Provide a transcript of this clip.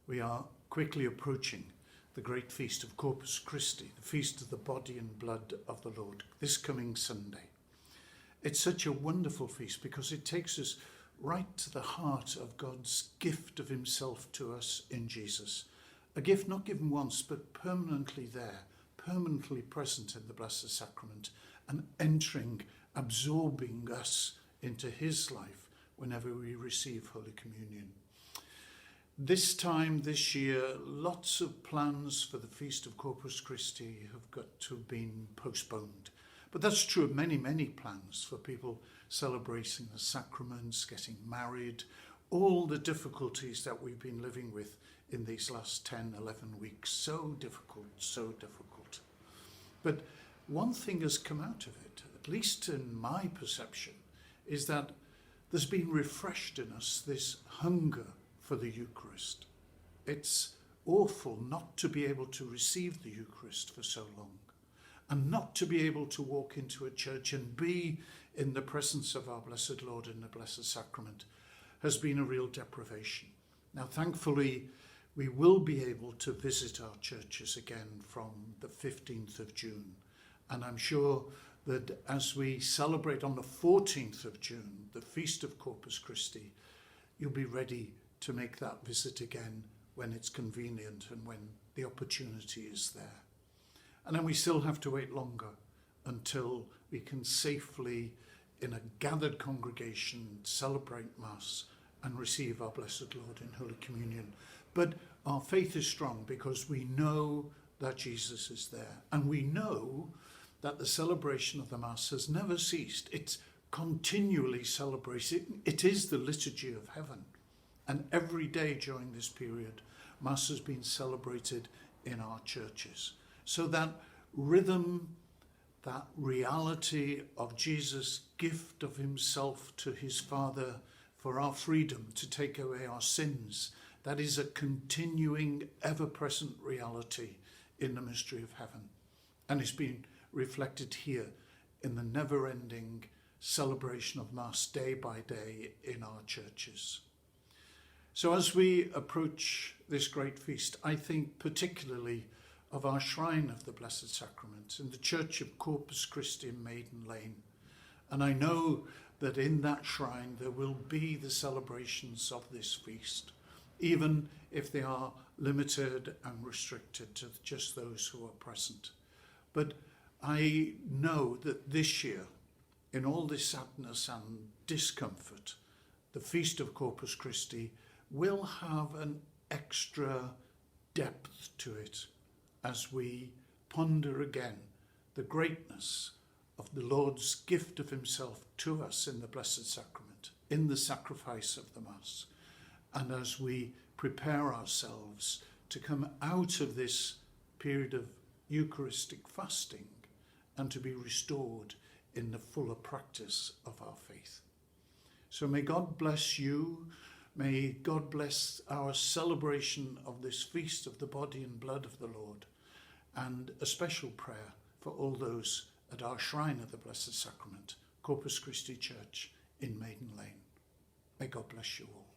We are quickly approaching the great feast of Corpus Christi, the feast of the body and blood of the Lord, this coming Sunday. It's such a wonderful feast because it takes us right to the heart of God's gift of himself to us in Jesus. A gift not given once, but permanently there, permanently present in the Blessed Sacrament and entering, absorbing us into his life whenever we receive Holy Communion. This time, this year, lots of plans for the Feast of Corpus Christi have got to have been postponed. But that's true of many, many plans for people celebrating the sacraments, getting married, all the difficulties that we've been living with in these last 10, 11 weeks. So difficult, so difficult. But one thing has come out of it, at least in my perception, is that there's been refreshed in us this hunger for the Eucharist. It's awful not to be able to receive the Eucharist for so long and not to be able to walk into a church and be in the presence of our Blessed Lord in the Blessed Sacrament has been a real deprivation. Now, thankfully, we will be able to visit our churches again from the 15th of June. And I'm sure that as we celebrate on the 14th of June, the Feast of Corpus Christi, you'll be ready to make that visit again when it's convenient and when the opportunity is there. And then we still have to wait longer until we can safely, in a gathered congregation, celebrate Mass and receive our Blessed Lord in Holy Communion. But our faith is strong because we know that Jesus is there. And we know that the celebration of the Mass has never ceased. It's continually celebrated. It is the liturgy of heaven. And every day during this period, Mass has been celebrated in our churches. So that rhythm, that reality of Jesus' gift of himself to his Father for our freedom to take away our sins, that is a continuing, ever-present reality in the mystery of heaven. And it's been reflected here in the never-ending celebration of Mass day by day in our churches. So as we approach this great feast, I think particularly of our shrine of the Blessed Sacrament in the Church of Corpus Christi in Maiden Lane. And I know that in that shrine there will be the celebrations of this feast, even if they are limited and restricted to just those who are present. But I know that this year, in all this sadness and discomfort, the Feast of Corpus Christi will have an extra depth to it as we ponder again the greatness of the Lord's gift of himself to us in the Blessed Sacrament, in the sacrifice of the Mass, and as we prepare ourselves to come out of this period of Eucharistic fasting and to be restored in the fuller practice of our faith. So may God bless you. May God bless our celebration of this feast of the body and blood of the Lord, and a special prayer for all those at our shrine of the Blessed Sacrament, Corpus Christi Church in Maiden Lane. May God bless you all.